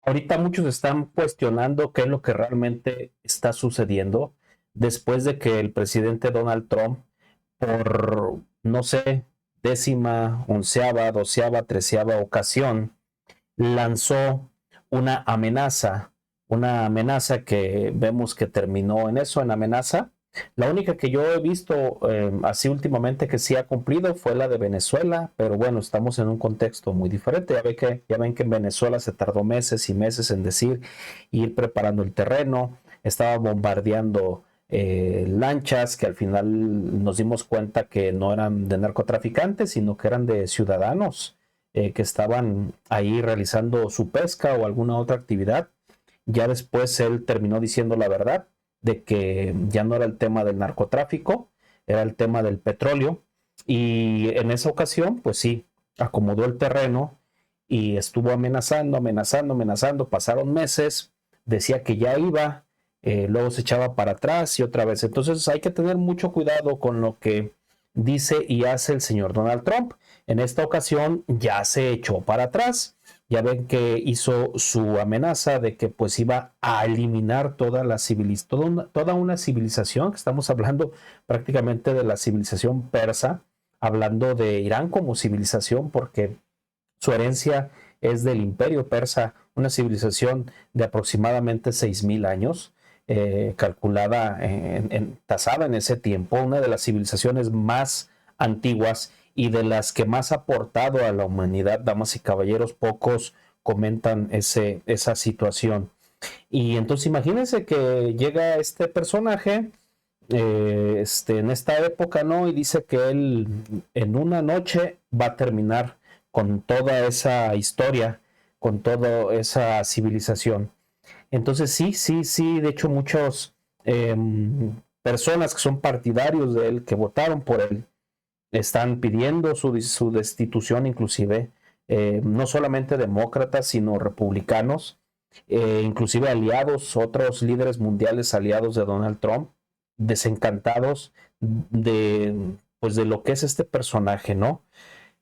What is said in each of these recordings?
Ahorita muchos están cuestionando qué es lo que realmente está sucediendo después de que el presidente Donald Trump, por, no sé, décima, onceava, doceava, treceava ocasión, lanzó una amenaza que vemos que terminó en eso, en amenaza. La única que yo he visto así últimamente que sí ha cumplido fue la de Venezuela, pero bueno, estamos en un contexto muy diferente. Ya ven que en Venezuela se tardó meses y meses en decir, ir preparando el terreno, estaba bombardeando lanchas que al final nos dimos cuenta que no eran de narcotraficantes, sino que eran de ciudadanos que estaban ahí realizando su pesca o alguna otra actividad. Ya después él terminó diciendo la verdad de que ya no era el tema del narcotráfico, era el tema del petróleo. Y en esa ocasión, pues sí, acomodó el terreno y estuvo amenazando, amenazando, amenazando. Pasaron meses, decía que ya iba, luego se echaba para atrás y otra vez. Entonces hay que tener mucho cuidado con lo que dice y hace el señor Donald Trump. En esta ocasión ya se echó para atrás. Ya ven que hizo su amenaza de que pues iba a eliminar toda una civilización, que estamos hablando prácticamente de la civilización persa, hablando de Irán como civilización, porque su herencia es del imperio persa, una civilización de aproximadamente 6.000 años, calculada, tasada en ese tiempo, una de las civilizaciones más antiguas y de las que más ha aportado a la humanidad, damas y caballeros, pocos comentan esa situación. Y entonces imagínense que llega este personaje en esta época, ¿no? Y dice que él en una noche va a terminar con toda esa historia, con toda esa civilización. Entonces sí, sí, sí, de hecho muchos personas que son partidarios de él, que votaron por él, están pidiendo su destitución, inclusive, no solamente demócratas, sino republicanos, inclusive aliados, otros líderes mundiales aliados de Donald Trump, desencantados pues, de lo que es este personaje, ¿no?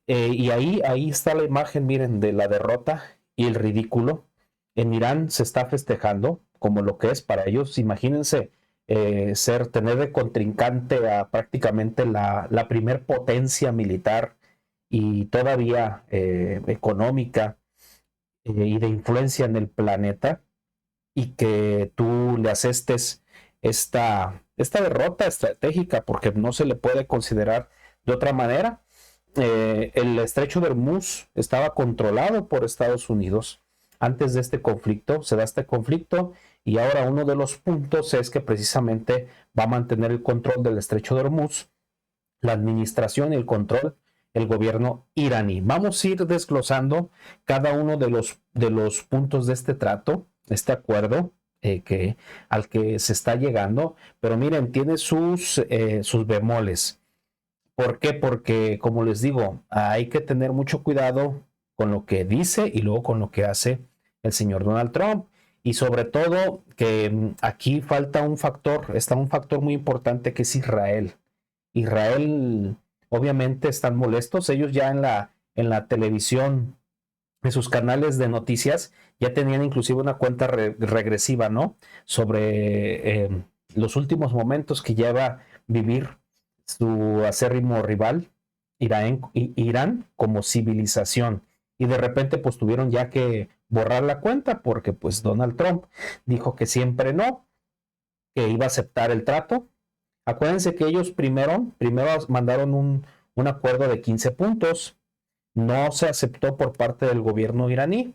Y ahí está la imagen, miren, de la derrota y el ridículo. En Irán se está festejando como lo que es para ellos. Imagínense tener de contrincante a prácticamente la primer potencia militar y todavía económica y de influencia en el planeta, y que tú le asestes esta derrota estratégica, porque no se le puede considerar de otra manera. El estrecho de Hormuz estaba controlado por Estados Unidos antes de este conflicto, se da este conflicto, y ahora uno de los puntos es que precisamente va a mantener el control del estrecho de Hormuz, la administración y el control, el gobierno iraní. Vamos a ir desglosando cada uno de los puntos de este trato, este acuerdo al que se está llegando, pero miren, tiene sus bemoles. ¿Por qué? Porque, como les digo, hay que tener mucho cuidado con lo que dice y luego con lo que hace el señor Donald Trump. Y sobre todo que aquí falta un factor, está un factor muy importante que es Israel. Israel, obviamente, están molestos. Ellos ya en la televisión, en sus canales de noticias, ya tenían inclusive una cuenta regresiva, ¿no? Sobre los últimos momentos que lleva vivir su acérrimo rival, Irán, como civilización. Y de repente, pues tuvieron ya que borrar la cuenta porque, pues, Donald Trump dijo que siempre no, que iba a aceptar el trato. Acuérdense que ellos primero mandaron un acuerdo de 15 puntos, no se aceptó por parte del gobierno iraní,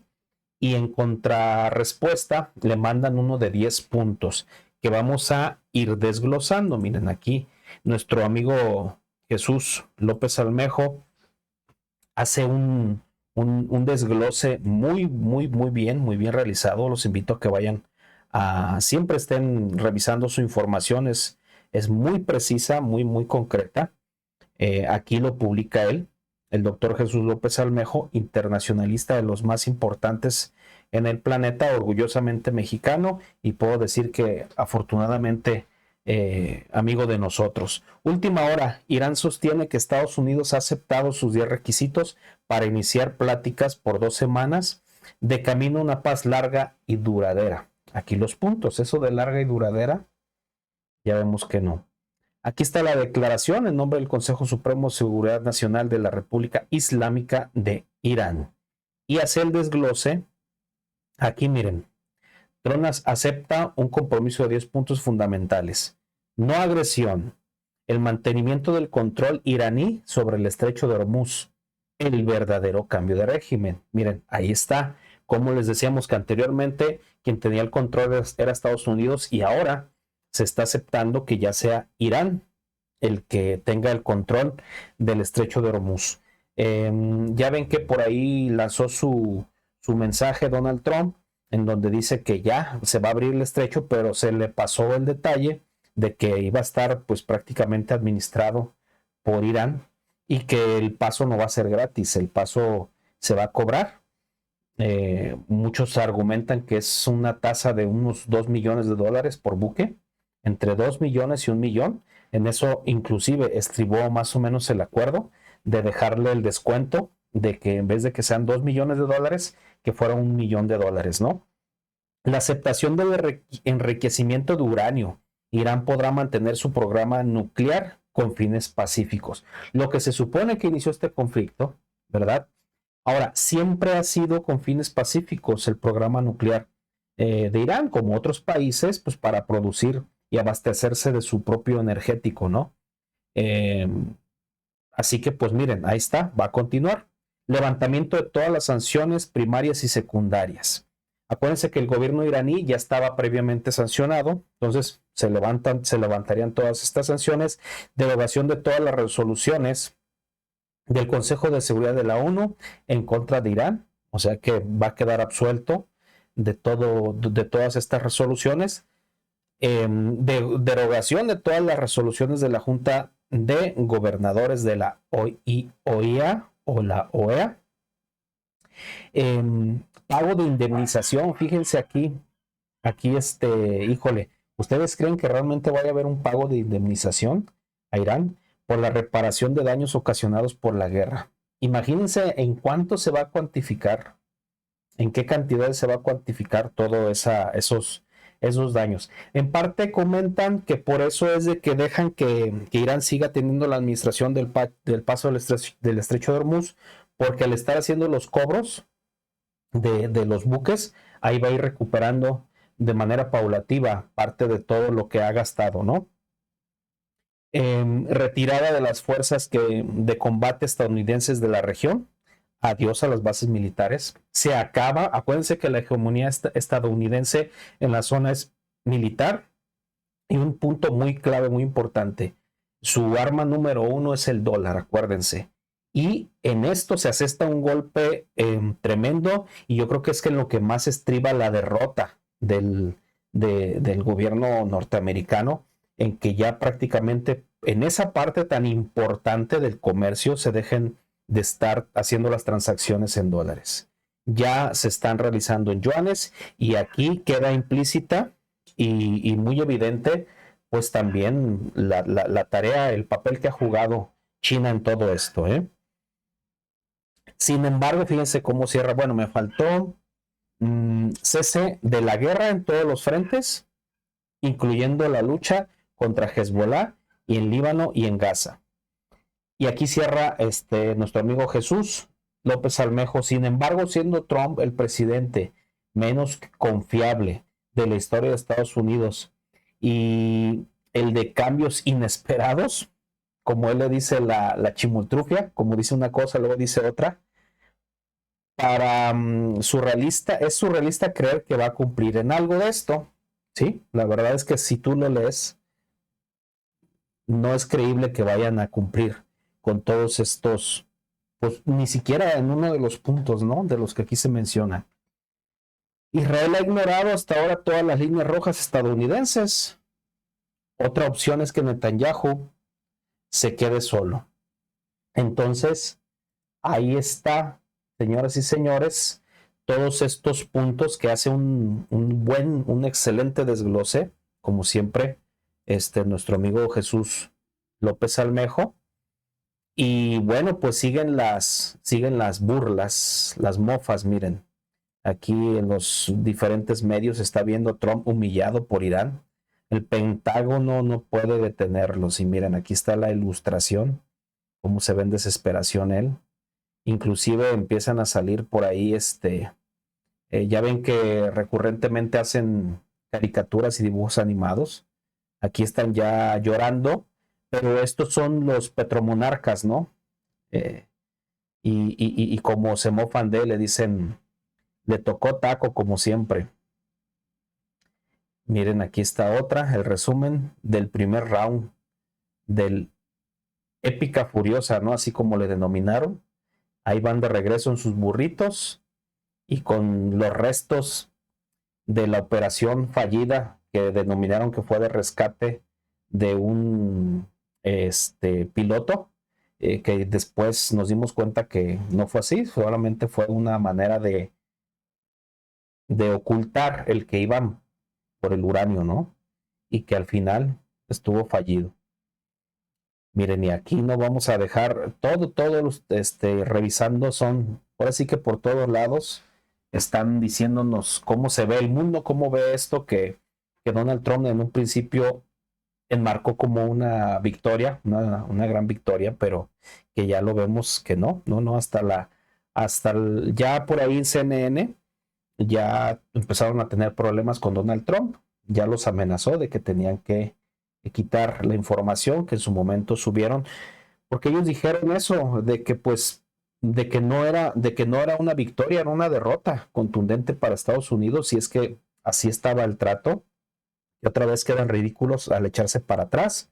y en contrarrespuesta le mandan uno de 10 puntos que vamos a ir desglosando. Miren aquí, nuestro amigo Jesús López Almejo hace un desglose muy, muy, muy bien realizado. Los invito a que vayan siempre estén revisando su información. Es muy precisa, muy, muy concreta. Aquí lo publica él, el doctor Jesús López Almejo, internacionalista de los más importantes en el planeta, orgullosamente mexicano, y puedo decir que afortunadamente amigo de nosotros. Última hora, Irán sostiene que Estados Unidos ha aceptado sus 10 requisitos para iniciar pláticas por 2 semanas de camino a una paz larga y duradera. Aquí los puntos, eso de larga y duradera, ya vemos que no. Aquí está la declaración en nombre del Consejo Supremo de Seguridad Nacional de la República Islámica de Irán. Y hace el desglose, aquí miren, Tronas acepta un compromiso de 10 puntos fundamentales. No agresión, el mantenimiento del control iraní sobre el estrecho de Hormuz, el verdadero cambio de régimen. Miren, ahí está. Como les decíamos que anteriormente quien tenía el control era Estados Unidos y ahora se está aceptando que ya sea Irán el que tenga el control del estrecho de Hormuz. Ya ven que por ahí lanzó su mensaje Donald Trump, en donde dice que ya se va a abrir el estrecho, pero se le pasó el detalle de que iba a estar pues prácticamente administrado por Irán y que el paso no va a ser gratis, el paso se va a cobrar. Muchos argumentan que es una tasa de unos 2 millones de dólares por buque, entre 2 millones y 1 millón. En eso inclusive estribó más o menos el acuerdo de dejarle el descuento de que en vez de que sean 2 millones de dólares, que fuera 1 millón de dólares, ¿no? La aceptación del enriquecimiento de uranio. Irán podrá mantener su programa nuclear con fines pacíficos. Lo que se supone que inició este conflicto, ¿verdad? Ahora, siempre ha sido con fines pacíficos el programa nuclear de Irán, como otros países, pues para producir y abastecerse de su propio energético, ¿no? Eh, Así que, pues miren, ahí está, va a continuar. Levantamiento de todas las sanciones primarias y secundarias. Acuérdense que el gobierno iraní ya estaba previamente sancionado, entonces se levantarían todas estas sanciones, derogación de todas las resoluciones del Consejo de Seguridad de la ONU en contra de Irán, o sea que va a quedar absuelto de todas estas resoluciones, derogación de todas las resoluciones de la Junta de Gobernadores de la OEA o la OEA, pago de indemnización, fíjense aquí híjole, ¿ustedes creen que realmente vaya a haber un pago de indemnización a Irán por la reparación de daños ocasionados por la guerra? Imagínense en cuánto se va a cuantificar, en qué cantidades se va a cuantificar todos esos daños. En parte comentan que por eso es de que dejan que Irán siga teniendo la administración del paso del estrecho de Hormuz, porque al estar haciendo los cobros de los buques, ahí va a ir recuperando de manera paulativa parte de todo lo que ha gastado, ¿no? Retirada de las fuerzas de combate estadounidenses de la región, adiós a las bases militares, se acaba, acuérdense que la hegemonía estadounidense en la zona es militar y un punto muy clave, muy importante, su arma número uno es el dólar, acuérdense. Y en esto se asesta un golpe tremendo y yo creo que es que en lo que más estriba la derrota del gobierno norteamericano, en que ya prácticamente en esa parte tan importante del comercio se dejen de estar haciendo las transacciones en dólares. Ya se están realizando en yuanes y aquí queda implícita y muy evidente pues también la tarea, el papel que ha jugado China en todo esto, ¿eh? Sin embargo, fíjense cómo cierra. Bueno, me faltó cese de la guerra en todos los frentes, incluyendo la lucha contra Hezbollah y en Líbano y en Gaza. Y aquí cierra nuestro amigo Jesús López Almejo. Sin embargo, siendo Trump el presidente menos confiable de la historia de Estados Unidos y el de cambios inesperados, como él le dice la chimultrufia, como dice una cosa, luego dice otra, para es surrealista creer que va a cumplir en algo de esto. Sí, la verdad es que si tú lo lees, no es creíble que vayan a cumplir con todos estos, pues ni siquiera en uno de los puntos, ¿no? De los que aquí se menciona. Israel ha ignorado hasta ahora todas las líneas rojas estadounidenses. Otra opción es que Netanyahu se quede solo. Entonces, ahí está, señoras y señores, todos estos puntos que hace un excelente desglose, como siempre, nuestro amigo Jesús López Almejo. Y bueno, pues siguen las burlas, las mofas, miren. Aquí en los diferentes medios se está viendo Trump humillado por Irán. El Pentágono no puede detenerlos. Y miren, aquí está la ilustración, cómo se ve en desesperación él. Inclusive empiezan a salir por ahí, ya ven que recurrentemente hacen caricaturas y dibujos animados. Aquí están ya llorando, pero estos son los petromonarcas, ¿no? Eh, y como se mofan de él, le dicen, le tocó taco como siempre. Miren, aquí está otra, el resumen del primer round del Épica Furiosa, ¿no? Así como le denominaron. Ahí van de regreso en sus burritos y con los restos de la operación fallida que denominaron que fue de rescate de un piloto, que después nos dimos cuenta que no fue así, solamente fue una manera de ocultar el que iban por el uranio, ¿no? Y que al final estuvo fallido. Miren, y aquí no vamos a dejar todo, revisando, son, ahora sí que por todos lados están diciéndonos cómo se ve el mundo, cómo ve esto que Donald Trump en un principio enmarcó como una victoria, una gran victoria, pero que ya lo vemos que no, ya por ahí en CNN ya empezaron a tener problemas con Donald Trump, ya los amenazó de que tenían que quitar la información que en su momento subieron, porque ellos dijeron eso, de que pues de que no era una victoria, era una derrota contundente para Estados Unidos, y es que así estaba el trato, y otra vez quedan ridículos al echarse para atrás,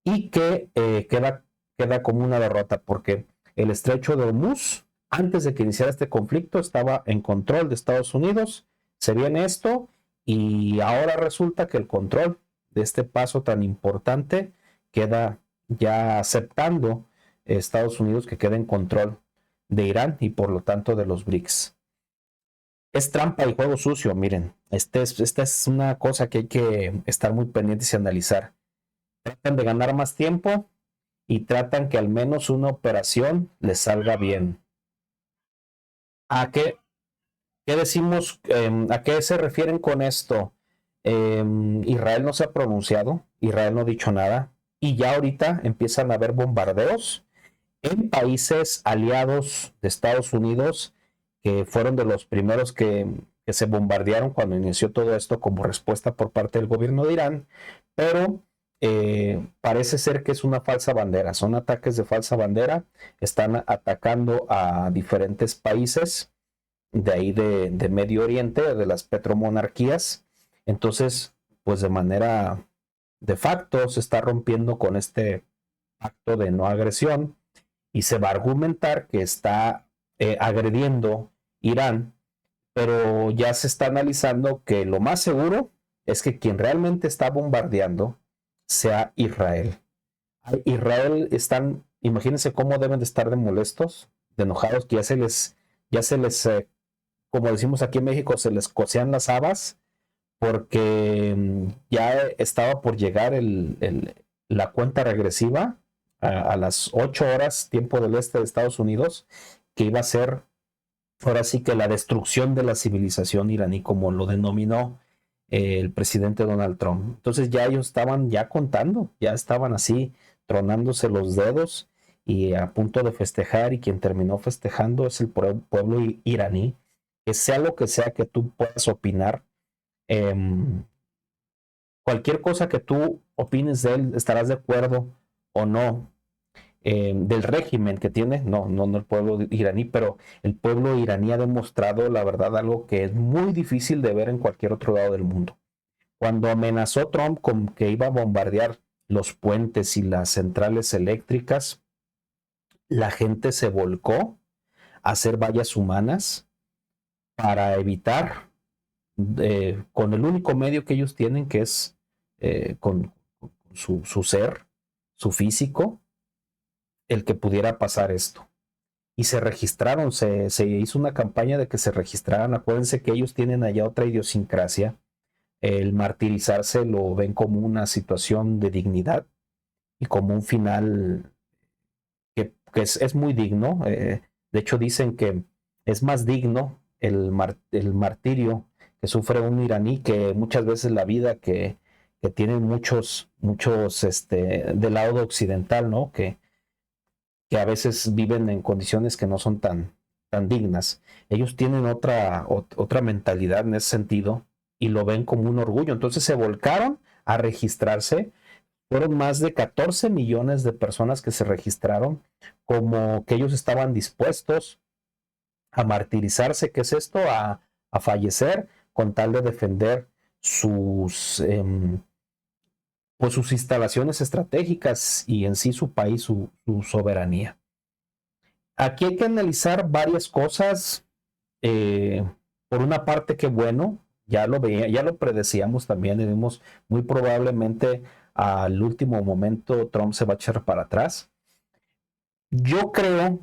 y que queda como una derrota, porque el estrecho de Hormuz, antes de que iniciara este conflicto, estaba en control de Estados Unidos, se viene esto, y ahora resulta que el control de este paso tan importante queda ya aceptando Estados Unidos que queda en control de Irán y por lo tanto de los BRICS. Es trampa y juego sucio, miren, esta es una cosa que hay que estar muy pendientes y analizar. Tratan de ganar más tiempo y tratan que al menos una operación les salga bien. ¿A qué decimos? ¿A qué se refieren con esto? Israel no se ha pronunciado, Israel no ha dicho nada, y ya ahorita empiezan a haber bombardeos en países aliados de Estados Unidos, que fueron de los primeros que se bombardearon cuando inició todo esto como respuesta por parte del gobierno de Irán, pero parece ser que es una falsa bandera, son ataques de falsa bandera, están atacando a diferentes países de ahí de Medio Oriente, de las petromonarquías. Entonces, pues de manera de facto se está rompiendo con este acto de no agresión, y se va a argumentar que está agrediendo Irán, pero ya se está analizando que lo más seguro es que quien realmente está bombardeando sea Israel. Israel están, imagínense cómo deben de estar de molestos, de enojados, que ya se les, como decimos aquí en México, se les cocean las habas, porque ya estaba por llegar la cuenta regresiva a las 8 horas, tiempo del este de Estados Unidos, que iba a ser ahora sí que la destrucción de la civilización iraní, como lo denominó el presidente Donald Trump. Entonces ya ellos estaban ya contando, ya estaban así tronándose los dedos y a punto de festejar, y quien terminó festejando es el pueblo iraní. Que sea lo que sea que tú puedas opinar, eh, cualquier cosa que tú opines de él, estarás de acuerdo o no, del régimen que tiene, no el pueblo iraní, pero el pueblo iraní ha demostrado, la verdad, algo que es muy difícil de ver en cualquier otro lado del mundo. Cuando amenazó Trump con que iba a bombardear los puentes y las centrales eléctricas, la gente se volcó a hacer vallas humanas para evitar, con el único medio que ellos tienen, que es con su ser, su físico, el que pudiera pasar esto. Y se registraron, se hizo una campaña de que se registraran. Acuérdense que ellos tienen allá otra idiosincrasia. El martirizarse lo ven como una situación de dignidad y como un final que es muy digno. De hecho, dicen que es más digno el martirio que sufre un iraní, que muchas veces la vida que tienen muchos del lado occidental, ¿no? Que a veces viven en condiciones que no son tan dignas. Ellos tienen otra mentalidad en ese sentido y lo ven como un orgullo. Entonces se volcaron a registrarse. Fueron más de 14 millones de personas que se registraron, como que ellos estaban dispuestos a martirizarse. ¿Qué es esto? A fallecer con tal de defender pues sus instalaciones estratégicas y en sí su país, su soberanía. Aquí hay que analizar varias cosas. Eh, por una parte, qué bueno, ya lo predecíamos también, y vimos muy probablemente al último momento Trump se va a echar para atrás. Yo creo,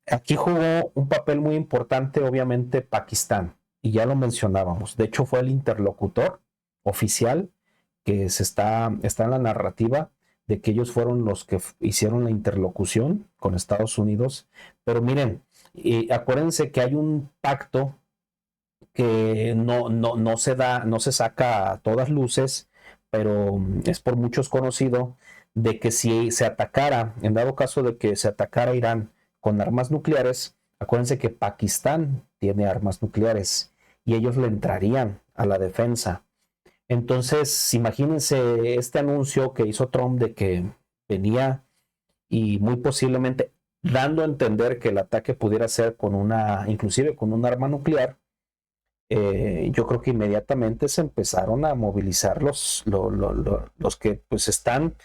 aquí jugó un papel muy importante, obviamente, Pakistán, y ya lo mencionábamos. De hecho, fue el interlocutor oficial que está en la narrativa de que ellos fueron los que hicieron la interlocución con Estados Unidos. Pero miren, acuérdense que hay un pacto que no se saca a todas luces, pero es por muchos conocido, de que si se atacara, en dado caso de que se atacara Irán con armas nucleares, acuérdense que Pakistán tiene armas nucleares y ellos le entrarían a la defensa. Entonces, imagínense este anuncio que hizo Trump de que venía y muy posiblemente dando a entender que el ataque pudiera ser inclusive con un arma nuclear. Yo creo que inmediatamente se empezaron a movilizar los que pues están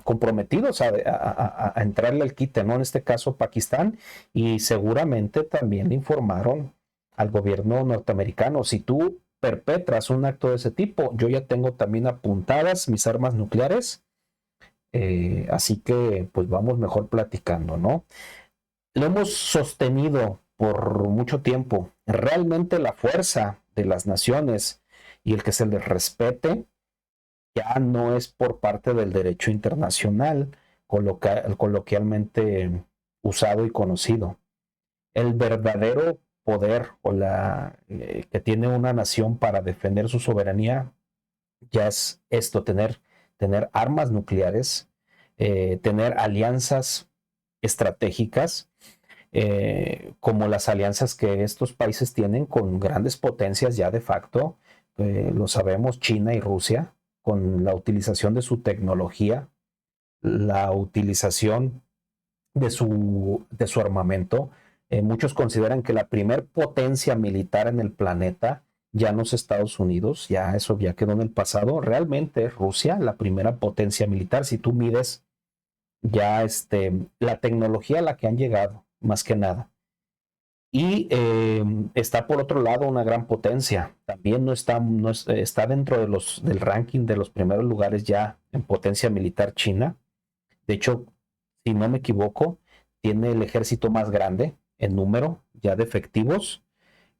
comprometidos a entrarle al quite, ¿no? En este caso Pakistán, y seguramente también informaron al gobierno norteamericano: si tú perpetras un acto de ese tipo, yo ya tengo también apuntadas mis armas nucleares, así que pues vamos mejor platicando, ¿no? Lo hemos sostenido por mucho tiempo. Realmente la fuerza de las naciones y el que se les respete ya no es por parte del derecho internacional coloquialmente usado y conocido. El verdadero poder que tiene una nación para defender su soberanía ya es esto: tener armas nucleares, tener alianzas estratégicas, como las alianzas que estos países tienen con grandes potencias ya de facto, lo sabemos, China y Rusia, con la utilización de su tecnología, la utilización de su armamento. Muchos consideran que la primer potencia militar en el planeta ya no es Estados Unidos, ya eso ya quedó en el pasado. Realmente es Rusia la primera potencia militar. Si tú mides ya la tecnología a la que han llegado, más que nada. Y está por otro lado una gran potencia. También está dentro del ranking de los primeros lugares ya en potencia militar, China. De hecho, si no me equivoco, tiene el ejército más grande en número ya de efectivos.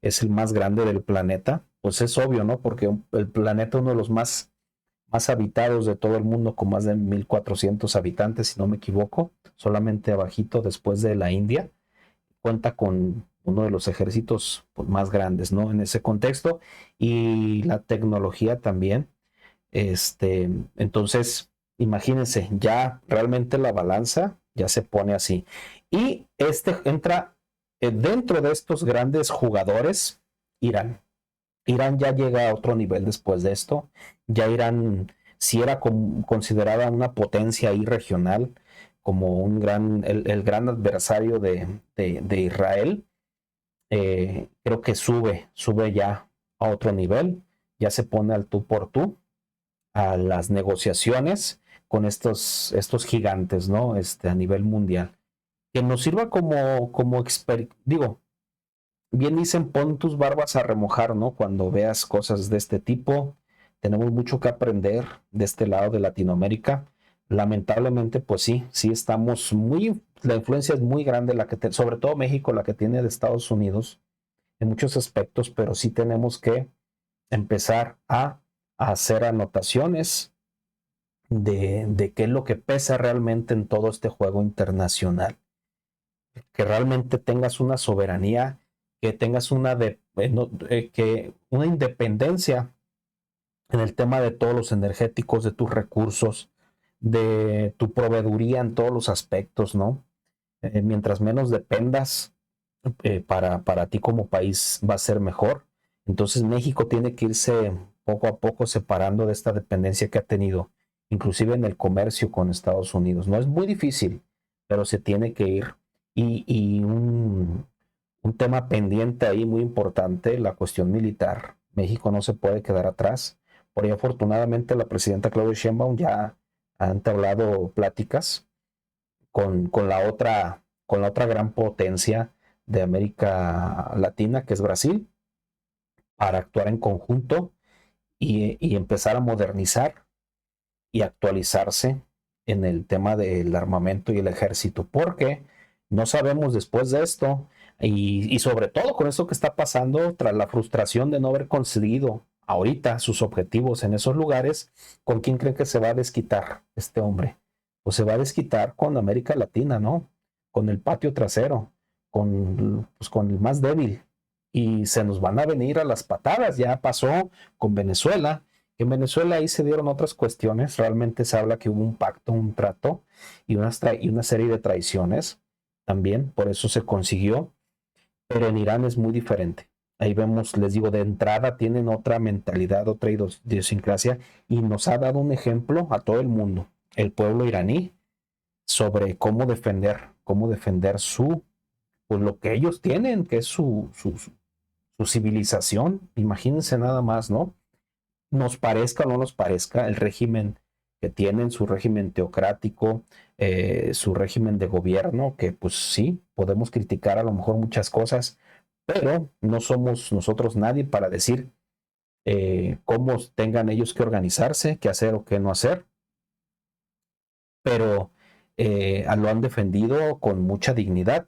Es el más grande del planeta. Pues es obvio, ¿no? Porque el planeta es uno de los más habitados de todo el mundo, con más de 1,400 habitantes, si no me equivoco, solamente abajito después de la India. Cuenta con uno de los ejércitos pues, más grandes, ¿no? En ese contexto, y la tecnología también. Entonces, imagínense, ya realmente la balanza ya se pone así. Y entra dentro de estos grandes jugadores, Irán. Irán ya llega a otro nivel después de esto. Ya Irán, si era considerada una potencia ahí regional, como el gran adversario de Israel, creo que sube ya a otro nivel, ya se pone al tú por tú a las negociaciones con estos gigantes, ¿no? A nivel mundial. Que nos sirva digo, bien dicen, pon tus barbas a remojar, ¿no? Cuando veas cosas de este tipo, tenemos mucho que aprender de este lado de Latinoamérica. Lamentablemente, pues sí estamos la influencia es muy grande, sobre todo México, la que tiene de Estados Unidos en muchos aspectos, pero sí tenemos que empezar a hacer anotaciones de qué es lo que pesa realmente en todo este juego internacional. Que realmente tengas una soberanía que tengas una independencia en el tema de todos los energéticos, de tus recursos, de tu proveeduría en todos los aspectos, ¿no? Mientras menos dependas, para ti como país va a ser mejor. Entonces México tiene que irse poco a poco separando de esta dependencia que ha tenido, inclusive en el comercio con Estados Unidos. No es muy difícil, pero se tiene que ir. Y un tema pendiente ahí muy importante, la cuestión militar. México no se puede quedar atrás. Por ahí afortunadamente la presidenta Claudia Sheinbaum ya ha entablado pláticas con la otra gran potencia de América Latina, que es Brasil, para actuar en conjunto y empezar a modernizar y actualizarse en el tema del armamento y el ejército, porque no sabemos después de esto, y sobre todo con esto que está pasando, tras la frustración de no haber conseguido ahorita sus objetivos en esos lugares, ¿con quién creen que se va a desquitar este hombre? Pues se va a desquitar con América Latina, ¿no? Con el patio trasero, con el más débil. Y se nos van a venir a las patadas. Ya pasó con Venezuela. En Venezuela ahí se dieron otras cuestiones. Realmente se habla que hubo un pacto, un trato y una serie de traiciones también. Por eso se consiguió. Pero en Irán es muy diferente. Ahí vemos, les digo, de entrada tienen otra mentalidad, otra idiosincrasia y nos ha dado un ejemplo a todo el mundo, el pueblo iraní, sobre cómo defender pues lo que ellos tienen, que es su civilización. Imagínense nada más, ¿no? Nos parezca o no nos parezca el régimen que tienen, su régimen teocrático, su régimen de gobierno, que pues sí, podemos criticar a lo mejor muchas cosas, pero no somos nosotros nadie para decir cómo tengan ellos que organizarse, qué hacer o qué no hacer, pero lo han defendido con mucha dignidad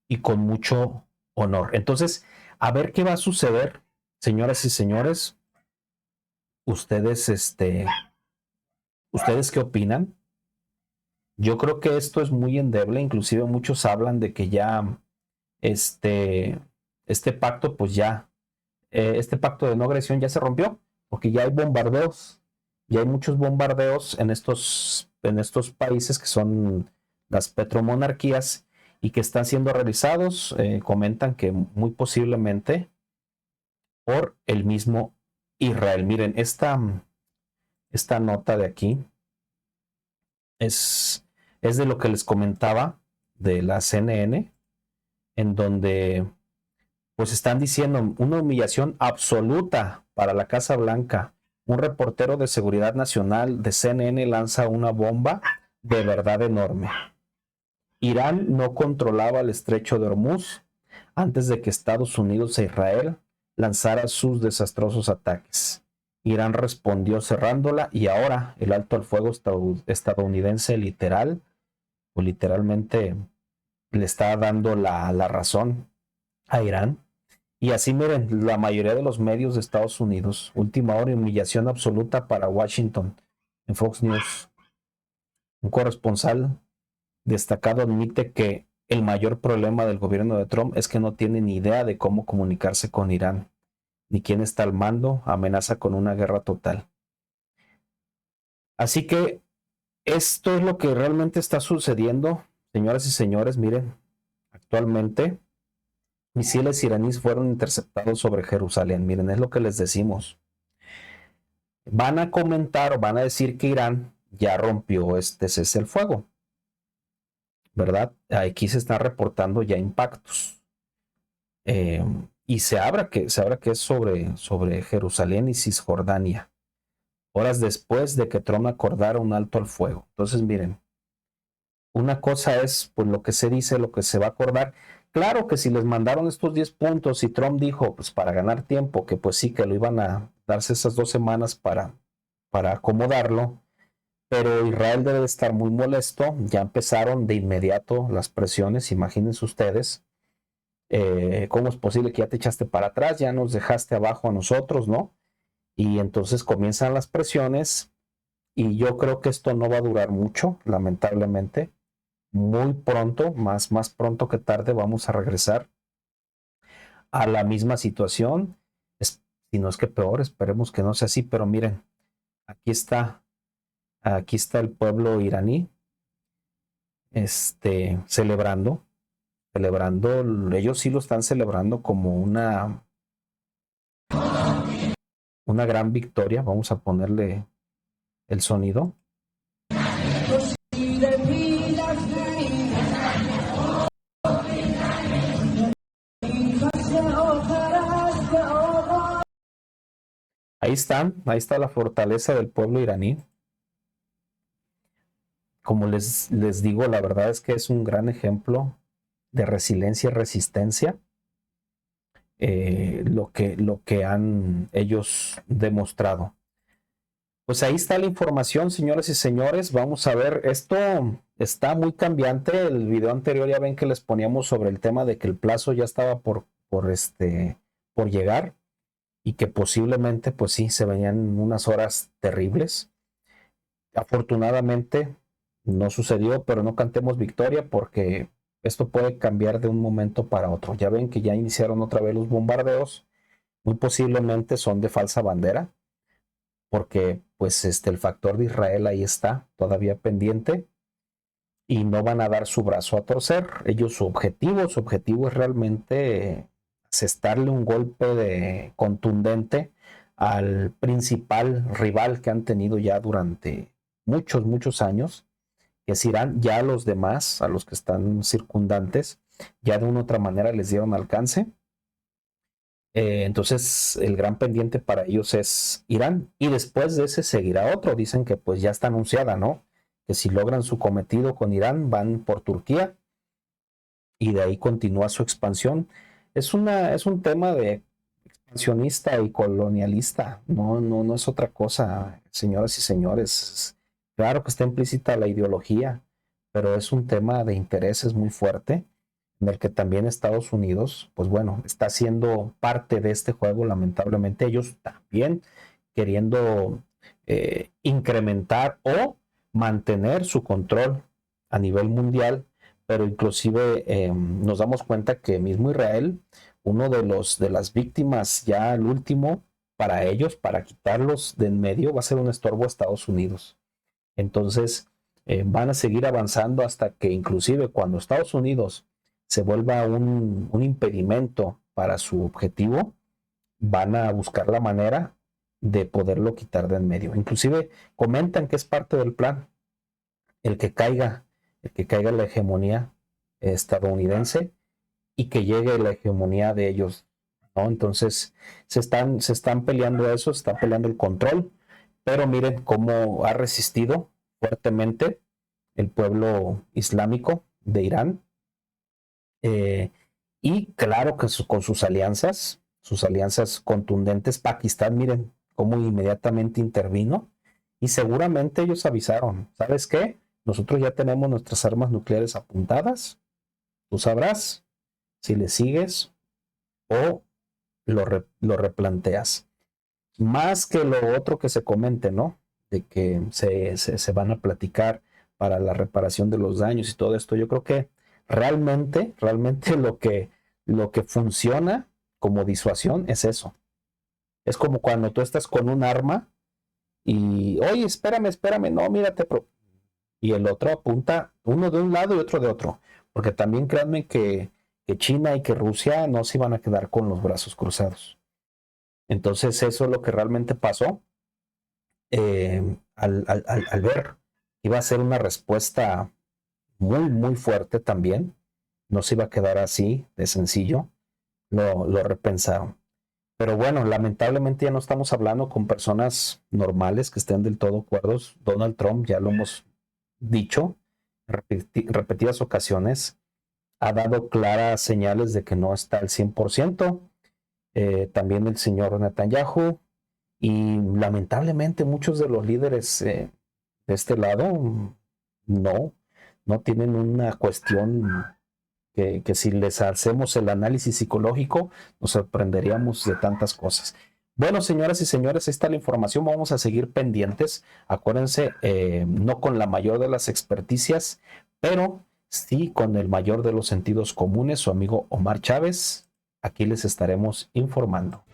y con mucho honor. Entonces, a ver qué va a suceder, señoras y señores. Ustedes, ¿ustedes qué opinan? Yo creo que esto es muy endeble, inclusive muchos hablan de que ya este, este pacto, pues ya, este pacto de no agresión ya se rompió, porque ya hay bombardeos, ya hay muchos bombardeos en estos países que son las petromonarquías y que están siendo realizados, comentan que muy posiblemente por el mismo Israel. Miren, esta nota de aquí es de lo que les comentaba de la CNN, en donde pues están diciendo una humillación absoluta para la Casa Blanca. Un reportero de seguridad nacional de CNN lanza una bomba de verdad enorme. Irán no controlaba el estrecho de Hormuz antes de que Estados Unidos e Israel lanzaran sus desastrosos ataques. Irán respondió cerrándola y ahora el alto al fuego estadounidense literal o literalmente le está dando la razón a Irán. Y así miren, la mayoría de los medios de Estados Unidos, última hora y humillación absoluta para Washington. En Fox News, un corresponsal destacado admite que el mayor problema del gobierno de Trump es que no tiene ni idea de cómo comunicarse con Irán, ni quién está al mando, amenaza con una guerra total. Así que esto es lo que realmente está sucediendo, señoras y señores, miren, actualmente misiles iraníes fueron interceptados sobre Jerusalén. Miren, es lo que les decimos. Van a comentar o van a decir que Irán ya rompió este cese el fuego, ¿verdad? Aquí se están reportando ya impactos. Y se habla que es sobre Jerusalén y Cisjordania, horas después de que Trump acordara un alto al fuego. Entonces, miren, una cosa es pues lo que se dice, lo que se va a acordar. Claro que si les mandaron estos 10 puntos y Trump dijo, pues para ganar tiempo, que pues sí, que lo iban a darse esas 2 semanas para acomodarlo, pero Israel debe de estar muy molesto. Ya empezaron de inmediato las presiones, imagínense ustedes. ¿Cómo es posible que ya te echaste para atrás? Ya nos dejaste abajo a nosotros, ¿no? Y entonces comienzan las presiones y yo creo que esto no va a durar mucho, lamentablemente. Muy pronto, más pronto que tarde, vamos a regresar a la misma situación, si no es que peor, esperemos que no sea así, pero miren, aquí está, aquí está el pueblo iraní, celebrando, ellos sí lo están celebrando como una gran victoria. Vamos a ponerle el sonido. Ahí está la fortaleza del pueblo iraní. Como les digo, la verdad es que es un gran ejemplo de resiliencia y resistencia, lo que han ellos demostrado. Pues ahí está la información, señoras y señores. Vamos a ver, esto está muy cambiante. El video anterior ya ven que les poníamos sobre el tema de que el plazo ya estaba por llegar y que posiblemente, pues sí, se venían unas horas terribles. Afortunadamente no sucedió, pero no cantemos victoria porque esto puede cambiar de un momento para otro. Ya ven que ya iniciaron otra vez los bombardeos, muy posiblemente son de falsa bandera, porque pues el factor de Israel ahí está todavía pendiente y no van a dar su brazo a torcer. Ellos su objetivo es realmente asestarle un golpe contundente al principal rival que han tenido ya durante muchos años, que es Irán. Ya a los demás, a los que están circundantes, ya de una u otra manera les dieron alcance. Entonces el gran pendiente para ellos es Irán y después de ese seguirá otro. Dicen que pues ya está anunciada, ¿no? Que si logran su cometido con Irán van por Turquía y de ahí continúa su expansión. Es un tema de expansionista y colonialista, no es otra cosa, señoras y señores. Claro que está implícita la ideología, pero es un tema de intereses muy fuerte en el que también Estados Unidos, pues bueno, está siendo parte de este juego. Lamentablemente ellos también queriendo incrementar o mantener su control a nivel mundial, pero inclusive nos damos cuenta que mismo Israel, uno de las víctimas, ya el último para ellos, para quitarlos de en medio, va a ser un estorbo a Estados Unidos. Entonces van a seguir avanzando hasta que inclusive cuando Estados Unidos se vuelva un impedimento para su objetivo, van a buscar la manera de poderlo quitar de en medio. Inclusive comentan que es parte del plan el que caiga, la hegemonía estadounidense y que llegue la hegemonía de ellos, ¿no? Entonces se están peleando eso, se están peleando el control, pero miren cómo ha resistido fuertemente el pueblo islámico de Irán. Y claro que con sus alianzas contundentes. Pakistán, miren cómo inmediatamente intervino y seguramente ellos avisaron, ¿sabes qué? Nosotros ya tenemos nuestras armas nucleares apuntadas, tú sabrás si le sigues o lo replanteas. Más que lo otro que se comente, ¿no? De que se van a platicar para la reparación de los daños y todo esto. Yo creo que realmente lo que funciona como disuasión es eso. Es como cuando tú estás con un arma y, oye, espérame, no, mírate, y el otro apunta uno de un lado y otro de otro. Porque también créanme que China y que Rusia no se iban a quedar con los brazos cruzados. Entonces eso es lo que realmente pasó. Al ver que iba a ser una respuesta muy fuerte también, no se iba a quedar así de sencillo, lo repensaron. Pero bueno, lamentablemente ya no estamos hablando con personas normales que estén del todo cuerdos. Donald Trump, ya lo hemos dicho repetidas ocasiones, ha dado claras señales de que no está al 100%. También el señor Netanyahu y lamentablemente muchos de los líderes de este lado no tienen una cuestión que si les hacemos el análisis psicológico nos sorprenderíamos de tantas cosas. Bueno, señoras y señores, ahí está la información. Vamos a seguir pendientes. Acuérdense, no con la mayor de las experticias, pero sí con el mayor de los sentidos comunes. Su amigo Omar Chávez. aquí les estaremos informando.